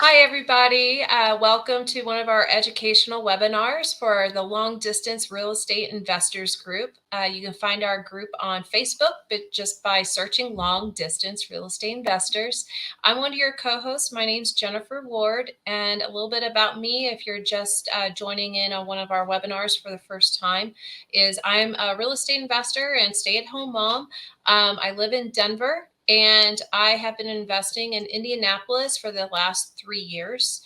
Hi, everybody. Welcome to one of our educational webinars for the Long Distance Real Estate Investors Group. You can find our group on Facebook, but just by searching Long Distance Real Estate Investors. I'm one of your co-hosts. My name's Jennifer Ward, and a little bit about me, if you're just joining in on one of our webinars for the first time, is I'm a real estate investor and stay-at-home mom. I live in Denver. And I have been investing in Indianapolis for the last 3 years.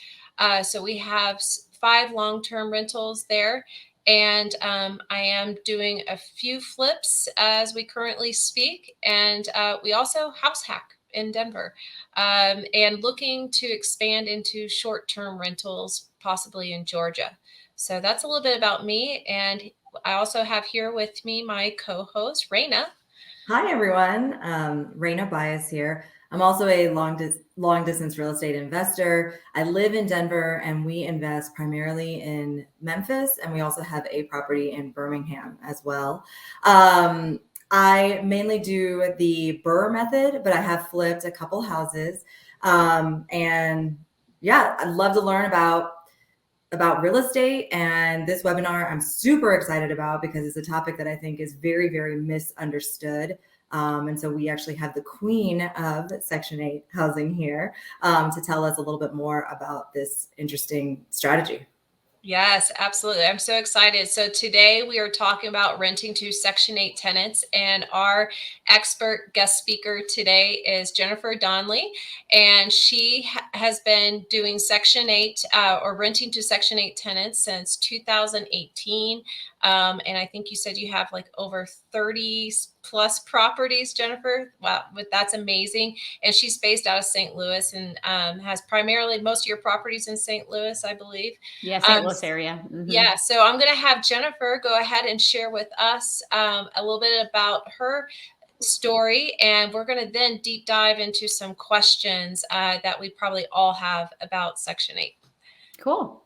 So we have 5 long-term rentals there. And I am doing a few flips as we currently speak. And we also house hack in Denver and looking to expand into short-term rentals, possibly in Georgia. So that's a little bit about me. And I also have here with me my co-host, Raina. Hi, everyone. Raina Bias here. I'm also a long distance real estate investor. I live in Denver and we invest primarily in Memphis, and we also have a property in Birmingham as well. I mainly do the BRRRR method, but I have flipped a couple houses. And yeah, I'd love to learn about real estate, and this webinar I'm super excited about because it's a topic that I think is very, very misunderstood. And so we actually have the queen of Section 8 housing here to tell us a little bit more about this interesting strategy. Yes, absolutely. I'm so excited. So today we are talking about renting to Section 8 tenants, and our expert guest speaker today is Jennifer Donley, and she has been doing Section 8 or renting to Section 8 tenants since 2018. And I think you said you have like over 30 plus properties, Jennifer. Wow, but that's amazing. And she's based out of St. Louis and has primarily most of your properties in St. Louis, I believe. Yeah, St. Louis area. Mm-hmm. Yeah, so I'm going to have Jennifer go ahead and share with us a little bit about her story, and we're going to then deep dive into some questions that we probably all have about Section 8. Cool.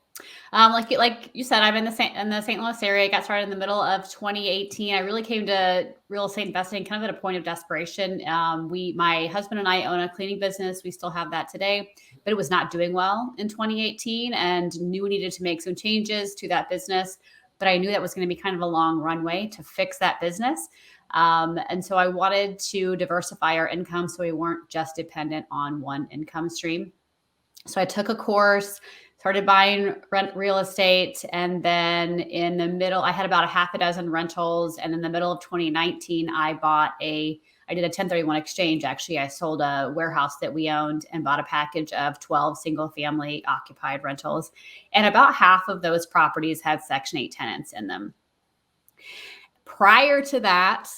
Like you said, I'm in the St. Louis area. I got started in the middle of 2018. I really came to real estate investing kind of at a point of desperation. My husband and I own a cleaning business. We still have that today, but it was not doing well in 2018, and knew we needed to make some changes to that business. But I knew that was going to be kind of a long runway to fix that business. And so I wanted to diversify our income so we weren't just dependent on one income stream. So I took a course, started buying real estate. And then in the middle, I had about a half a dozen rentals. And in the middle of 2019, I did a 1031 exchange. Actually, I sold a warehouse that we owned and bought a package of 12 single family occupied rentals. And about half of those properties had Section 8 tenants in them. Prior to that,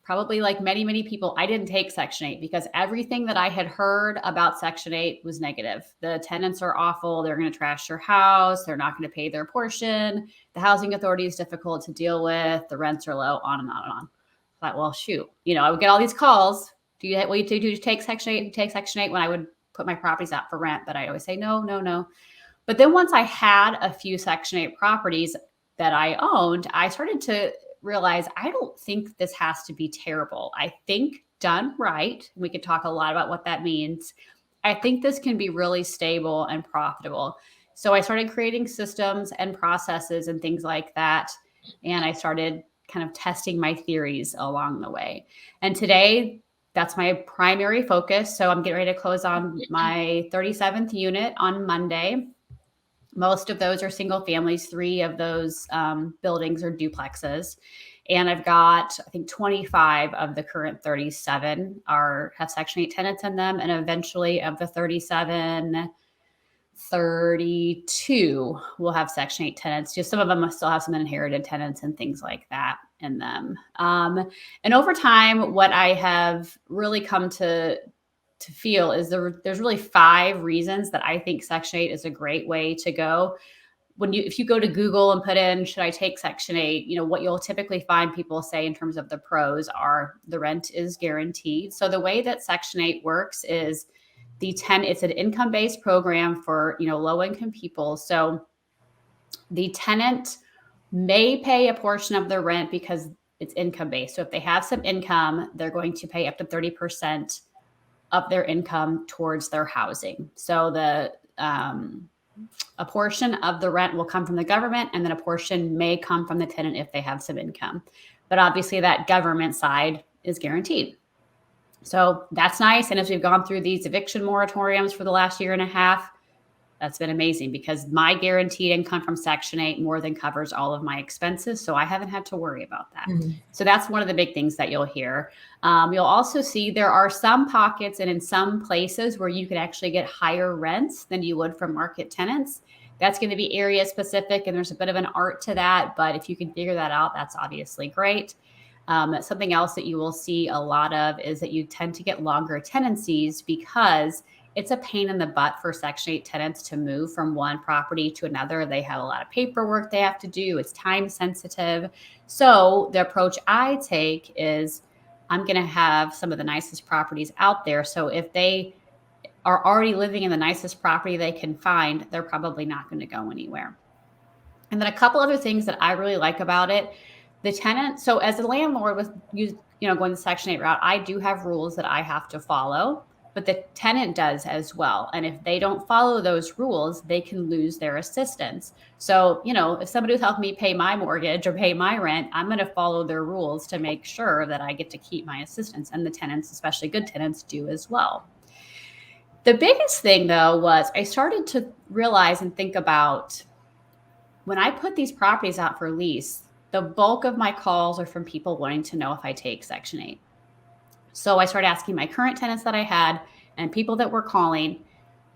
probably like many, many people, I didn't take Section 8 because everything that I had heard about Section 8 was negative. The tenants are awful. They're going to trash your house. They're not going to pay their portion. The housing authority is difficult to deal with. The rents are low, on and on and on. I thought, well, shoot, I would get all these calls. What do you do to take Section 8? You take Section 8 when I would put my properties out for rent. But I always say, no. But then once I had a few Section 8 properties that I owned, I started to realize I don't think this has to be terrible. I think done right, we could talk a lot about what that means, I think this can be really stable and profitable. So I started creating systems and processes and things like that. And I started kind of testing my theories along the way. And today, that's my primary focus. So I'm getting ready to close on my 37th unit on Monday. Most of those are single families. 3 of those buildings are duplexes. And I've got, I think, 25 of the current 37 have Section 8 tenants in them. And eventually of the 37, 32 will have Section 8 tenants. Just some of them still have some inherited tenants and things like that in them. And over time, what I have really come to feel is there's really 5 reasons that I think Section 8 is a great way to go. If you go to Google and put in, should I take Section 8, what you'll typically find people say in terms of the pros are the rent is guaranteed. So the way that Section 8 works is it's an income-based program for, low-income people. So the tenant may pay a portion of their rent because it's income-based. So if they have some income, they're going to pay up to 30% of their income towards their housing. So the a portion of the rent will come from the government, and then a portion may come from the tenant if they have some income. But obviously that government side is guaranteed. So that's nice. And as we've gone through these eviction moratoriums for the last year and a half, that's been amazing because my guaranteed income from Section 8 more than covers all of my expenses. So I haven't had to worry about that. Mm-hmm. So that's one of the big things that you'll hear. You'll also see there are some pockets and in some places where you can actually get higher rents than you would from market tenants. That's going to be area specific, and there's a bit of an art to that. But if you can figure that out, that's obviously great. Something else that you will see a lot of is that you tend to get longer tenancies because it's a pain in the butt for Section 8 tenants to move from one property to another. They have a lot of paperwork they have to do. It's time sensitive. So the approach I take is I'm going to have some of the nicest properties out there. So if they are already living in the nicest property they can find, they're probably not going to go anywhere. And then a couple other things that I really like about it. The tenant, so as a landlord with going the Section 8 route, I do have rules that I have to follow, but the tenant does as well. And if they don't follow those rules, they can lose their assistance. So, if somebody was helping me pay my mortgage or pay my rent, I'm going to follow their rules to make sure that I get to keep my assistance. And the tenants, especially good tenants, do as well. The biggest thing, though, was I started to realize and think about when I put these properties out for lease, the bulk of my calls are from people wanting to know if I take Section 8. So I started asking my current tenants that I had and people that were calling,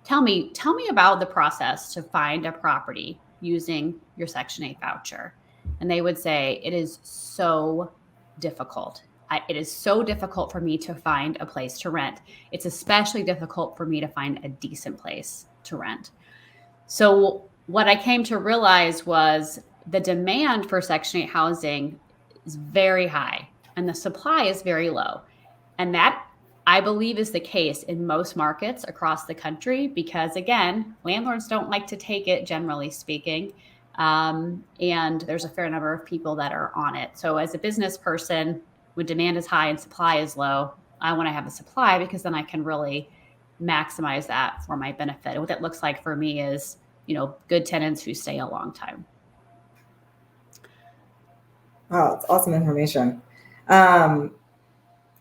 tell me about the process to find a property using your Section 8 voucher. And they would say, it is so difficult. It is so difficult for me to find a place to rent. It's especially difficult for me to find a decent place to rent. So what I came to realize was the demand for Section 8 housing is very high and the supply is very low. And that, I believe, is the case in most markets across the country because, again, landlords don't like to take it, generally speaking. And there's a fair number of people that are on it. So as a business person, when demand is high and supply is low, I want to have a supply because then I can really maximize that for my benefit. And what that looks like for me is, good tenants who stay a long time. Wow, that's awesome information.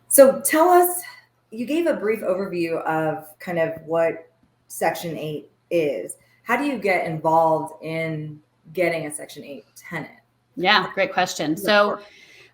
So tell us, you gave a brief overview of kind of what Section 8 is. How do you get involved in getting a Section 8 tenant? Yeah, great question. So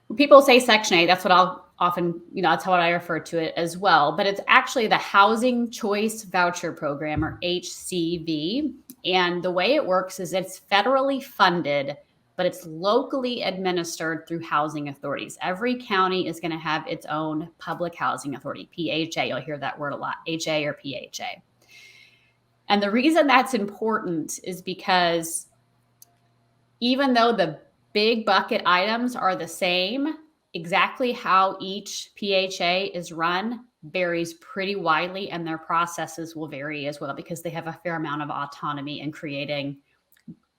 when people say Section 8, that's what I'll often, that's how I refer to it as well. But it's actually the Housing Choice Voucher Program, or HCV. And the way it works is it's federally funded, but it's locally administered through housing authorities. Every county is going to have its own public housing authority, PHA. You'll hear that word a lot, HA or PHA. And the reason that's important is because even though the big bucket items are the same, exactly how each PHA is run varies pretty widely, and their processes will vary as well because they have a fair amount of autonomy in creating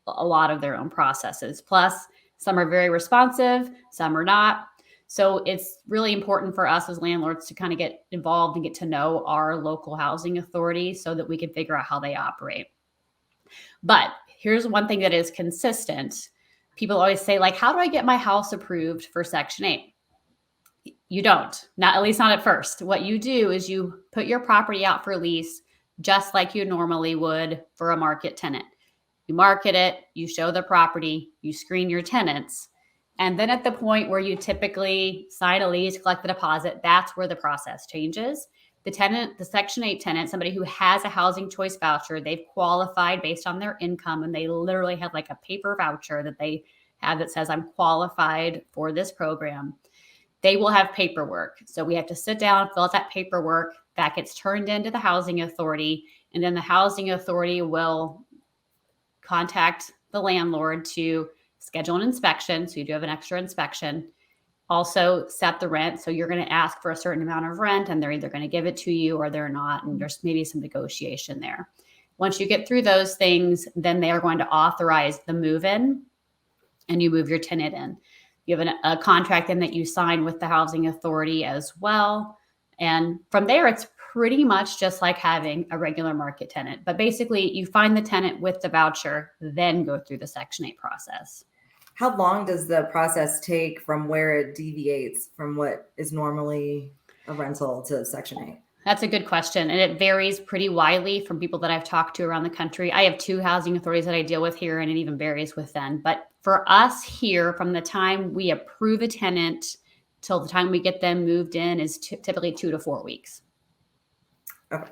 a lot of their own processes. Plus, some are very responsive, some are not. So it's really important for us as landlords to kind of get involved and get to know our local housing authority so that we can figure out how they operate. But here's one thing that is consistent. People always say, how do I get my house approved for Section 8? You don't, at least not at first. What you do is you put your property out for lease just like you normally would for a market tenant. You market it, you show the property, you screen your tenants. And then at the point where you typically sign a lease, collect the deposit, that's where the process changes. The Section 8 tenant, somebody who has a housing choice voucher, they've qualified based on their income, and they literally have a paper voucher that they have that says, I'm qualified for this program. They will have paperwork. So we have to sit down, fill out that paperwork. That gets turned into the housing authority, and then the housing authority will contact the landlord to schedule an inspection. So you do have an extra inspection. Also set the rent. So you're going to ask for a certain amount of rent, and they're either going to give it to you or they're not. And there's maybe some negotiation there. Once you get through those things, then they are going to authorize the move-in, and you move your tenant in. You have a contract in that you sign with the housing authority as well. And from there, it's pretty much just like having a regular market tenant. But basically, you find the tenant with the voucher, then go through the Section 8 process. How long does the process take from where it deviates from what is normally a rental to Section 8? That's a good question. And it varies pretty widely from people that I've talked to around the country. I have 2 housing authorities that I deal with here, and it even varies with them. But for us here, from the time we approve a tenant till the time we get them moved in is typically 2 to 4 weeks. Okay.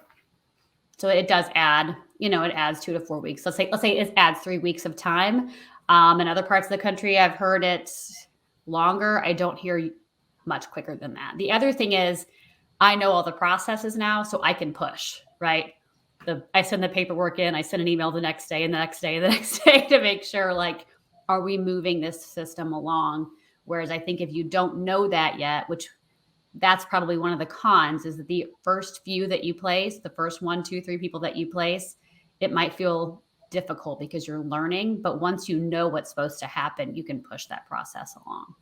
So it does add, it adds 2 to 4 weeks. Let's say it adds 3 weeks of time. In other parts of the country, I've heard it's longer. I don't hear much quicker than that. The other thing is, I know all the processes now, so I can push, right? I send the paperwork in, I send an email the next day and the next day and the next day to make sure, like, are we moving this system along? Whereas I think if you don't know that yet, which that's probably one of the cons, is that the first few that you place, the first 1, 2, 3 people that you place, it might feel difficult because you're learning. But once you know what's supposed to happen, you can push that process along.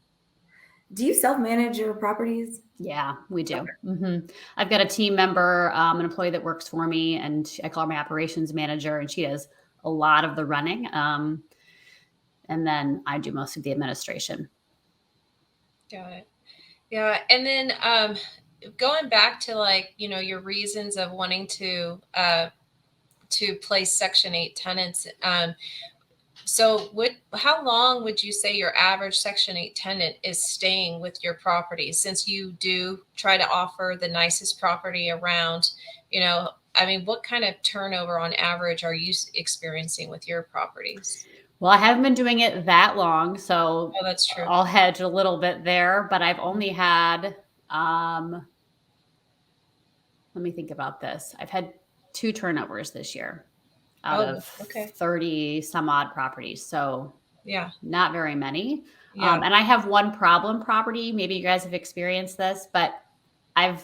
Do you self-manage your properties? Yeah, we do. Mm-hmm. I've got a team member, an employee that works for me, and I call her my operations manager, and she does a lot of the running. And then I do most of the administration. Got it. Yeah. And then going back to, like, your reasons of wanting to place Section 8 tenants. So how long would you say your average Section 8 tenant is staying with your property, since you do try to offer the nicest property around? What kind of turnover on average are you experiencing with your properties? Well, I haven't been doing it that long, so that's true. I'll hedge a little bit there, but I've only had, let me think about this. I've had 2 turnovers this year out of 30 some odd properties. So yeah, not very many. Yeah. And I have one problem property. Maybe you guys have experienced this, but I've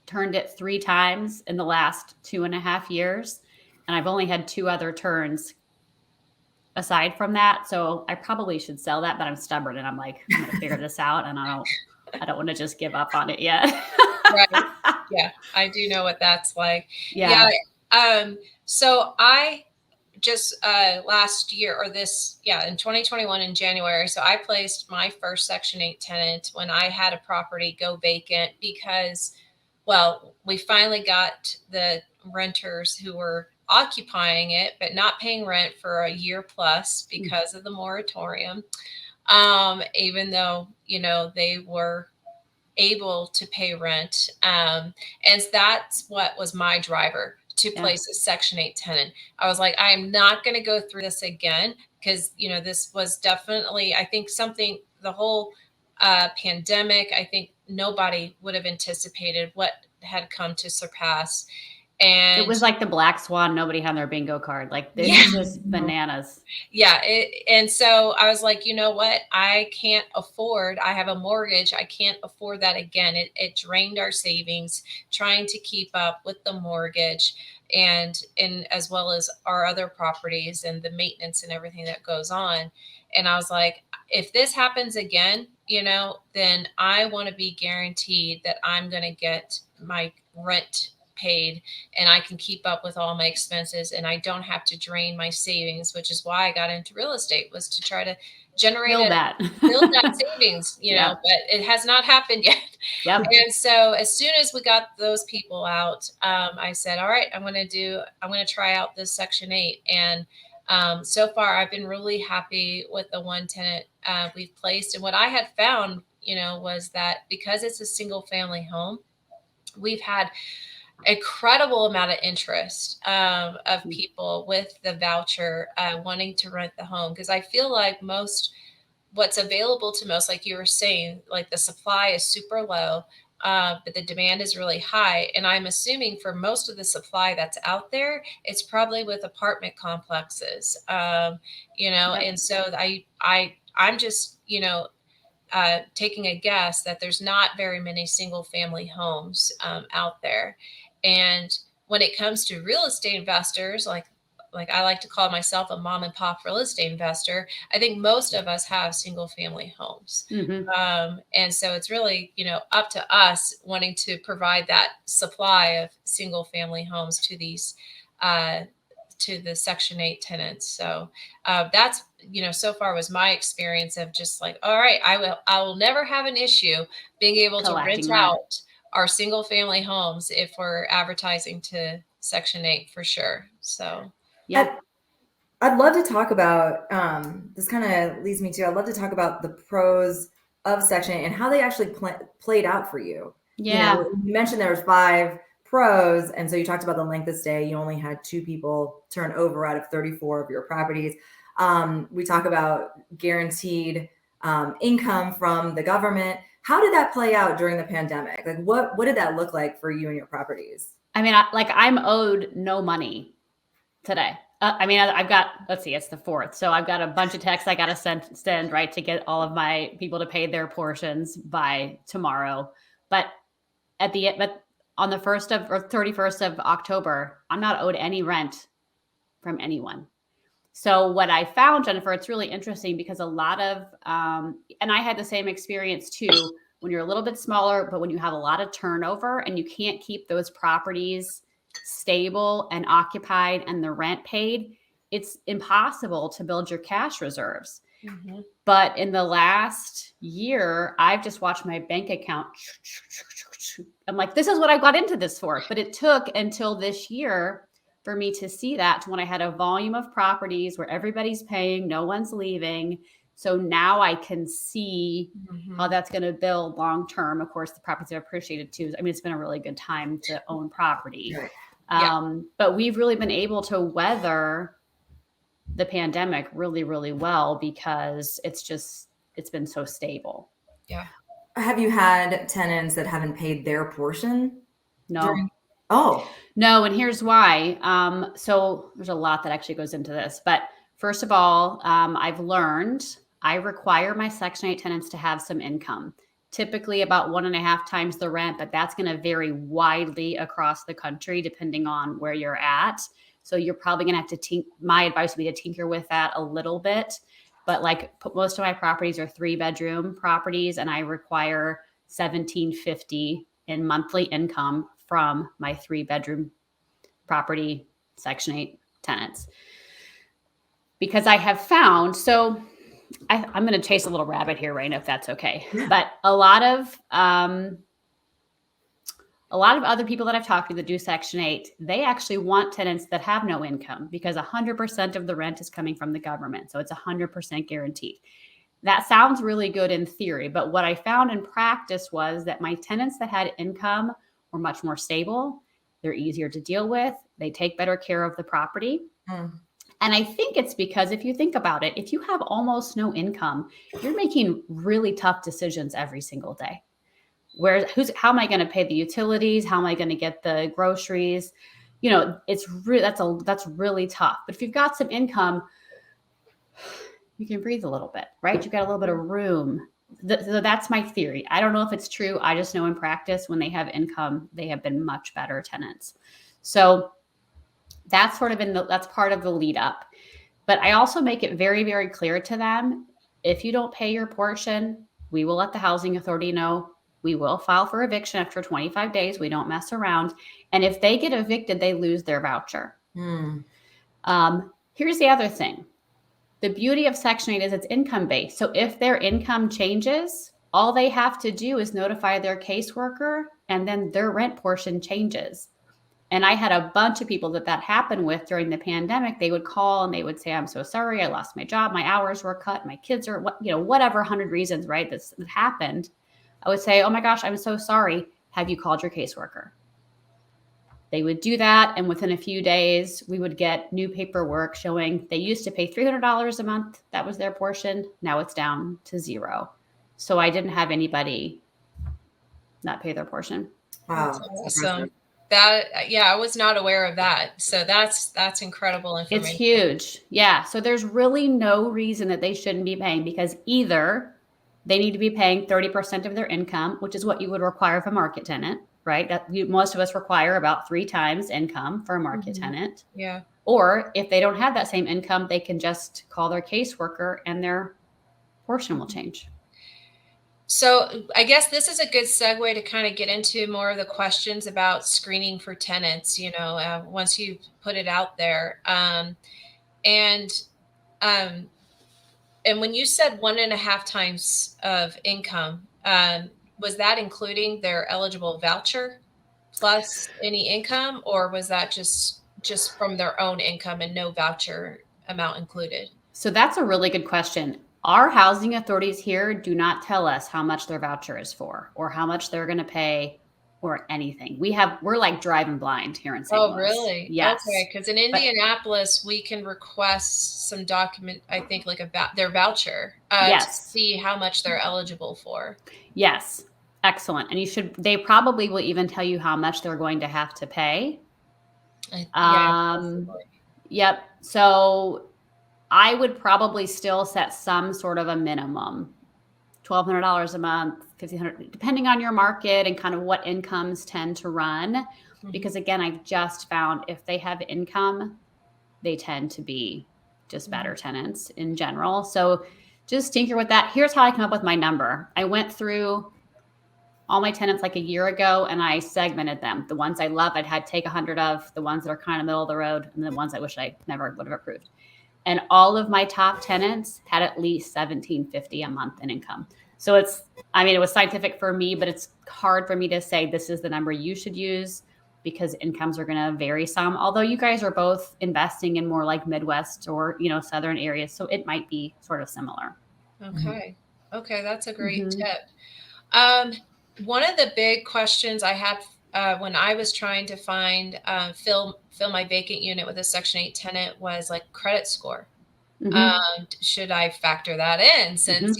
turned it 3 times in the last 2.5 years. And I've only had 2 other turns aside from that. So I probably should sell that, but I'm stubborn and I'm like, I'm going to figure this out. And I don't want to just give up on it yet. Right. Yeah. I do know what that's like. Yeah. So I just last year, or in 2021 in January. So I placed my first Section 8 tenant when I had a property go vacant because, we finally got the renters who were occupying it, but not paying rent for a year plus because of the moratorium. Even though, they were able to pay rent. And that's what was my driver to place a Section 8 tenant. I was like, I am not going to go through this again because, this was definitely, I think, something, the whole pandemic, I think nobody would have anticipated what had come to surpass. And it was like the black swan. Nobody had their bingo card. Like, this is bananas. Yeah. And so I was like, you know what? I have a mortgage. I can't afford that again. It drained our savings trying to keep up with the mortgage and as well as our other properties and the maintenance and everything that goes on. And I was like, if this happens again, then I want to be guaranteed that I'm going to get my rent paid and I can keep up with all my expenses and I don't have to drain my savings, which is why I got into real estate, was to try to generate build that savings, but it has not happened yet. Yep. And so as soon as we got those people out, I said, all right, I'm going to try out this Section 8. And so far I've been really happy with the one tenant we've placed. And what I had found, was that because it's a single family home, we've had incredible amount of interest of people with the voucher wanting to rent the home, because I feel like what's available to most, like you were saying, like the supply is super low, but the demand is really high. And I'm assuming for most of the supply that's out there, it's probably with apartment complexes, and so I'm just, taking a guess that there's not very many single family homes out there. And when it comes to real estate investors, like like I like to call myself a mom and pop real estate investor. I think most of us have single family homes. And so it's really, up to us wanting to provide that supply of single family homes to these, to the Section 8 tenants. So that's, so far was my experience of just like, all right, I will never have an issue being able to rent out our single family homes if we're advertising to Section 8 for sure. So, yeah. I'd love to talk about, this kind of leads me to, I'd love to talk about the pros of Section 8 and how they actually played out for you. Yeah. You mentioned there was 5 pros. And so you talked about the length of stay. You only had 2 people turn over out of 34 of your properties. We talk about guaranteed income from the government. How did that play out during the pandemic? Like what did that look like for you and your properties? I mean, I'm owed no money today. I've got, let's see, it's the 4th. So I've got a bunch of texts I got to send, right, to get all of my people to pay their portions by tomorrow. But on the 1st or 31st of October, I'm not owed any rent from anyone. So what I found, Jennifer, it's really interesting because a lot of, and I had the same experience too, when you're a little bit smaller, but when you have a lot of turnover and you can't keep those properties stable and occupied and the rent paid, it's impossible to build your cash reserves. But in the last year, I've just watched my bank account. I'm like, this is what I got into this for. But it took until this year for me to see that, when I had a volume of properties where everybody's paying, no one's leaving. So now I can see how that's going to build long term. Of course, the properties have appreciated too. I mean, it's been a really good time to own property. But we've really been able to weather the pandemic really, really well because it's been so stable. Yeah. Have you had tenants that haven't paid their portion? No. No, and here's why. So there's a lot that actually goes into this. But first of all, I've learned I require my Section 8 tenants to have some income, typically about 1.5 times the rent, but that's going to vary widely across the country depending on where you're at. So you're probably going to have to my advice would be to tinker with that a little bit. But like most of my properties are 3-bedroom properties, and I require $1,750 in monthly income from my 3-bedroom property Section 8 tenants. Because I have found, so I'm going to chase a little rabbit here, Raina, if that's okay. But a lot of other people that I've talked to that do Section 8, they actually want tenants that have no income because 100% of the rent is coming from the government. So it's 100% guaranteed. That sounds really good in theory, but what I found in practice was that my tenants that had income were much more stable. They're easier to deal with. They take better care of the property. And I think it's because if you think about it, if you have almost no income, you're making really tough decisions every single day. How am I going to pay the utilities? How am I going to get the groceries? It's that's really tough. But if you've got some income, you can breathe a little bit, right? You've got a little bit of room. So that's my theory. I don't know if it's true. I just know in practice, when they have income, they have been much better tenants. So that's sort of that's part of the lead up. But I also make it very, very clear to them, if you don't pay your portion, we will let the housing authority know. We will file for eviction after 25 days. We don't mess around. And if they get evicted, they lose their voucher. Here's the other thing. The beauty of Section 8 is it's income based. So if their income changes, all they have to do is notify their caseworker, and then their rent portion changes. And I had a bunch of people that happened with during the pandemic. They would call and they would say, I'm so sorry. I lost my job. My hours were cut. My kids are, whatever 100 reasons, right, that happened. I would say, oh my gosh, I'm so sorry. Have you called your caseworker? They would do that. And within a few days, we would get new paperwork showing they used to pay $300 a month. That was their portion. Now it's down to $0. So I didn't have anybody not pay their portion. Wow. That's awesome. I was not aware of that. So that's incredible information. It's huge. Yeah. So there's really no reason that they shouldn't be paying, because either they need to be paying 30% of their income, which is what you would require for a market tenant, right? Most of us require about 3 times income for a market tenant. Yeah. Or if they don't have that same income, they can just call their caseworker and their portion will change. So I guess this is a good segue to kind of get into more of the questions about screening for tenants, once you put it out there. And um, when you said 1.5 times of income, was that including their eligible voucher plus any income, or was that just from their own income and no voucher amount included? So that's a really good question. Our housing authorities here do not tell us how much their voucher is for or how much they're going to pay or anything. We're like driving blind here in St. Oh, Louis. really? Yes. Okay, because in Indianapolis, we can request some document, I think, like their voucher, to see how much they're eligible for. Yes. Excellent. And they probably will even tell you how much they're going to have to pay. Yep. So I would probably still set some sort of a minimum, $1,200 a month, $1,500, depending on your market and kind of what incomes tend to run. Because again, I've just found if they have income, they tend to be just better tenants in general. So just tinker with that. Here's how I come up with my number. I went through all my tenants like a year ago and I segmented them. The ones I love, I'd take 100 of, the ones that are kind of middle of the road, and the ones I wish I never would have approved. And all of my top tenants had at least $1,750 a month in income. So it was scientific for me, but it's hard for me to say this is the number you should use because incomes are going to vary some. Although you guys are both investing in more like Midwest or, Southern areas. So it might be sort of similar. Okay. Okay. That's a great tip. One of the big questions I had when I was trying to find fill my vacant unit with a Section 8 tenant was like credit score. Should I factor that in since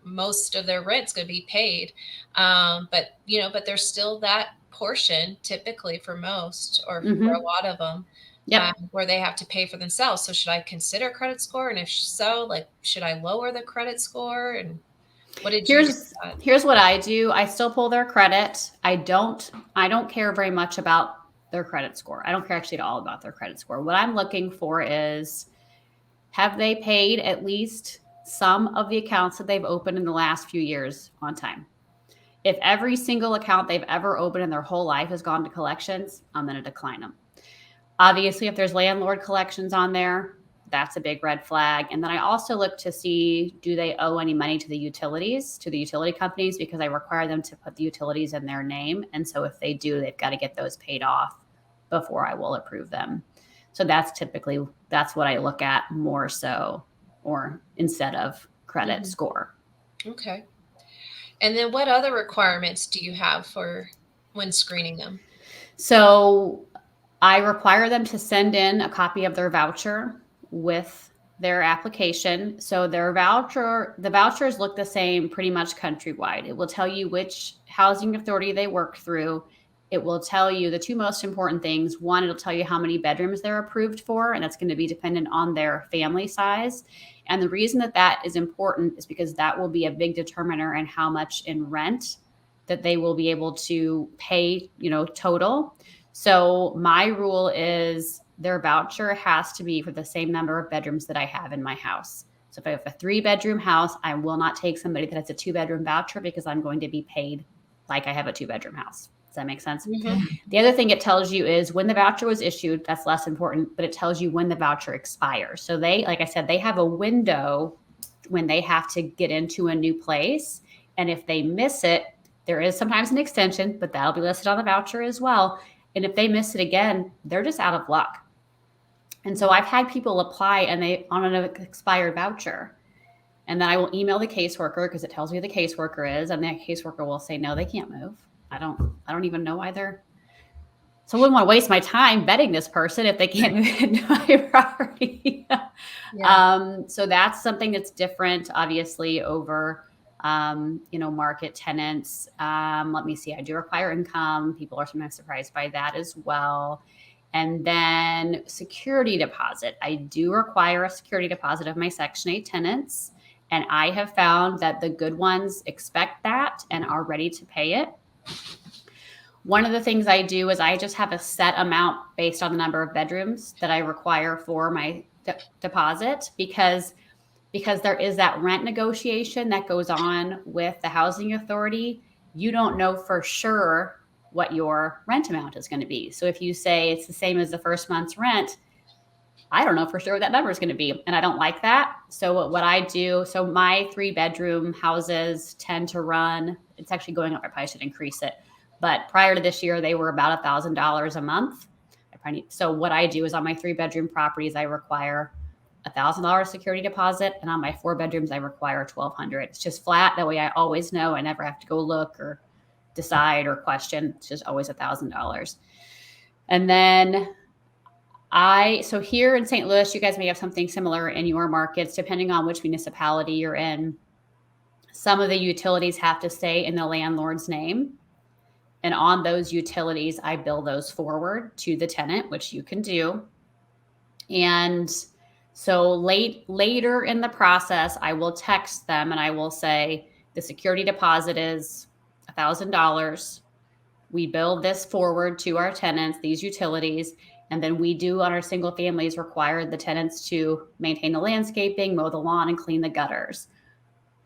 most of their rent's going to be paid, but there's still that portion typically for most or for a lot of them where they have to pay for themselves. So should I consider credit score, and if so, like should I lower the credit score? And what did you decide? Here's what I do. I still pull their credit. I don't care very much about their credit score. I don't care actually at all about their credit score. What I'm looking for is, have they paid at least some of the accounts that they've opened in the last few years on time? If every single account they've ever opened in their whole life has gone to collections, I'm going to decline them. Obviously, if there's landlord collections on there, that's a big red flag. And then I also look to see, do they owe any money to the utility companies, because I require them to put the utilities in their name. And so if they do, they've got to get those paid off before I will approve them. So that's what I look at more so, or instead of credit score. Okay. And then what other requirements do you have for when screening them? So I require them to send in a copy of their voucher with their application. So the vouchers look the same pretty much countrywide. It will tell you which housing authority they work through. It will tell you the two most important things. One, it'll tell you how many bedrooms they're approved for, and that's going to be dependent on their family size. And the reason that is important is because that will be a big determiner in how much in rent that they will be able to pay, total. So my rule is their voucher has to be for the same number of bedrooms that I have in my house. So if I have a 3-bedroom house, I will not take somebody that has a 2-bedroom voucher because I'm going to be paid like I have a 2-bedroom house. Does that make sense? The other thing it tells you is when the voucher was issued. That's less important, but it tells you when the voucher expires. So like I said, they have a window when they have to get into a new place. And if they miss it, there is sometimes an extension, but that'll be listed on the voucher as well. And if they miss it again, they're just out of luck. And so I've had people apply and they on an expired voucher. And then I will email the caseworker because it tells me who the caseworker is. And the caseworker will say, no, they can't move. I don't even know why so I wouldn't want to waste my time vetting this person if they can't move into my property. So that's something that's different, obviously, over, market tenants. Let me see. I do require income. People are sometimes surprised by that as well. And then security deposit. I do require a security deposit of my Section 8 tenants. And I have found that the good ones expect that and are ready to pay it. One of the things I do is I just have a set amount based on the number of bedrooms that I require for my deposit, because there is that rent negotiation that goes on with the housing authority. You don't know for sure what your rent amount is going to be. So if you say it's the same as the first month's rent, I don't know for sure what that number is going to be. And I don't like that. So what I do, so my 3-bedroom houses tend to run, it's actually going up. I probably should increase it. But prior to this year, they were about $1,000 a month. So what I do is on my 3-bedroom properties, I require $1,000 security deposit. And on my 4 bedrooms, I require $1,200. It's just flat. That way I always know. I never have to go look or decide or question. It's just always $1,000. And then so here in St. Louis, you guys may have something similar in your markets, depending on which municipality you're in. Some of the utilities have to stay in the landlord's name. And on those utilities, I bill those forward to the tenant, which you can do. And so later in the process, I will text them and I will say, the security deposit is $1,000. We bill this forward to our tenants, these utilities. And then we do on our single families require the tenants to maintain the landscaping, mow the lawn, and clean the gutters.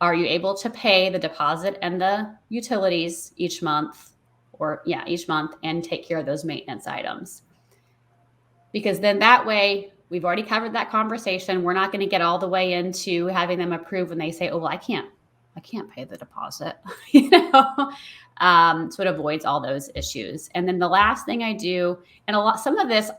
Are you able to pay the deposit and the utilities each month and take care of those maintenance items? Because then that way we've already covered that conversation. We're not going to get all the way into having them approve when they say, oh, well, I can't pay the deposit, so it avoids all those issues. And then the last thing I do, and some of this,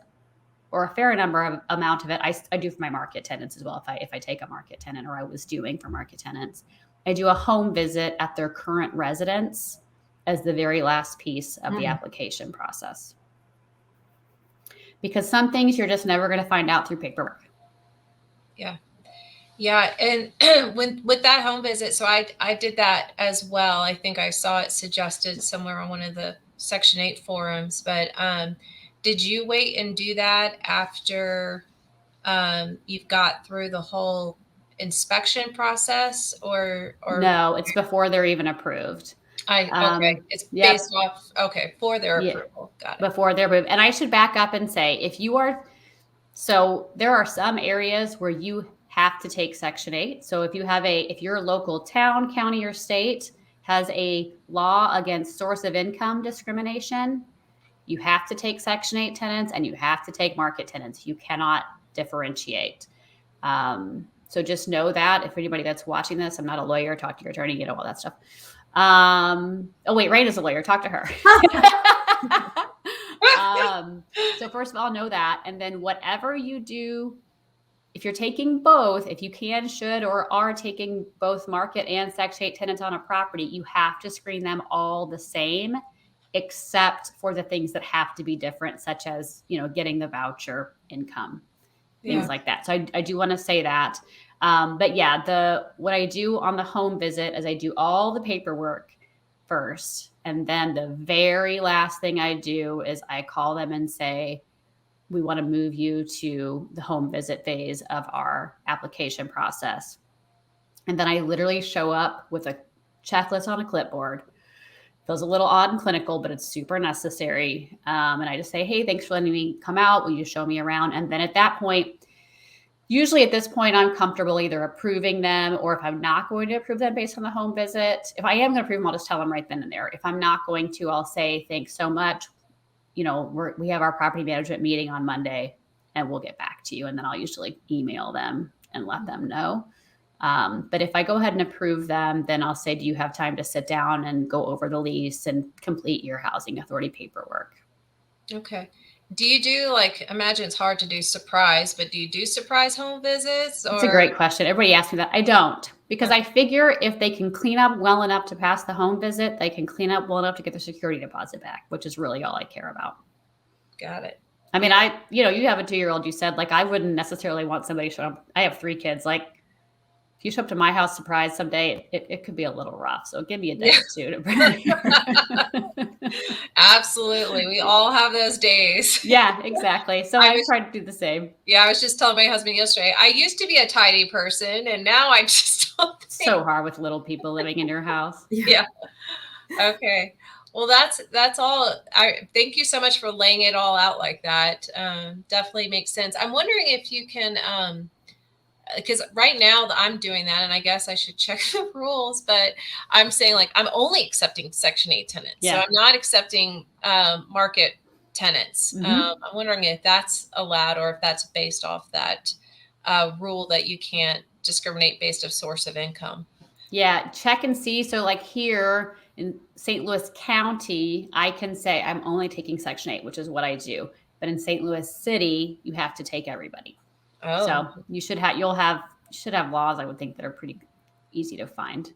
or a fair amount of it, I do for my market tenants as well. If I take a market tenant, or I was doing for market tenants, I do a home visit at their current residence as the very last piece of the application process. Because some things you're just never going to find out through paperwork. Yeah. Yeah. And with that home visit, so I did that as well. I think I saw it suggested somewhere on one of the Section 8 forums, but did you wait and do that after you've got through the whole inspection process, or no, it's before they're even approved. Okay. It's based off, for their approval. Got it. Before they're approved. And I should back up and say, so there are some areas where you have to take Section 8. So if your local town, county, or state has a law against source of income discrimination, you have to take Section 8 tenants and you have to take market tenants. You cannot differentiate. So just know that if anybody that's watching this, I'm not a lawyer, talk to your attorney, all that stuff. Oh wait, Raina's a lawyer. Talk to her. So first of all, know that. And then whatever you do, if you're taking both, if you can, should, or are taking both market and Section 8 tenants on a property, you have to screen them all the same, except for the things that have to be different, such as, getting the voucher income, things like that. So I do want to say that. But yeah, what I do on the home visit is I do all the paperwork first. And then the very last thing I do is I call them and say, we want to move you to the home visit phase of our application process. And then I literally show up with a checklist on a clipboard. Feels a little odd and clinical, but it's super necessary. And I just say, hey, thanks for letting me come out. Will you show me around? And then at that point, usually at this point, I'm comfortable either approving them, or if I'm not going to approve them based on the home visit, if I am going to approve them, I'll just tell them right then and there. If I'm not going to, I'll say, thanks so much. We have our property management meeting on Monday and we'll get back to you. And then I'll usually email them and let them know. But if I go ahead and approve them, then I'll say, do you have time to sit down and go over the lease and complete your housing authority paperwork? Okay. Do you do, imagine it's hard to do surprise, but do you do surprise home visits? It's a great question. Everybody asks me that. I don't, because I figure if they can clean up well enough to pass the home visit, they can clean up well enough to get their security deposit back, which is really all I care about. Got it. I mean, you have a 2-year-old, you said, I wouldn't necessarily want somebody showing up. I have 3 kids. If you show up to my house surprise someday, it could be a little rough. So give me a day or two to bring. Absolutely. We all have those days. Yeah, exactly. So I try to do the same. Yeah. I was just telling my husband yesterday, I used to be a tidy person and now I just don't think. So hard with little people living in your house. Yeah. Okay. Well, that's all. I thank you so much for laying it all out like that. Definitely makes sense. I'm wondering if you can, because right now I'm doing that, and I guess I should check the rules. But I'm saying like I'm only accepting Section 8 tenants, so Yeah. I'm not accepting market tenants. I'm wondering if that's allowed or if that's based off that rule that you can't discriminate based of source of income. Yeah, check and see. So like here in St. Louis County, I can say I'm only taking Section 8, which is what I do. But in St. Louis City, you have to take everybody. Oh, So you should have laws, I would think, that are pretty easy to find.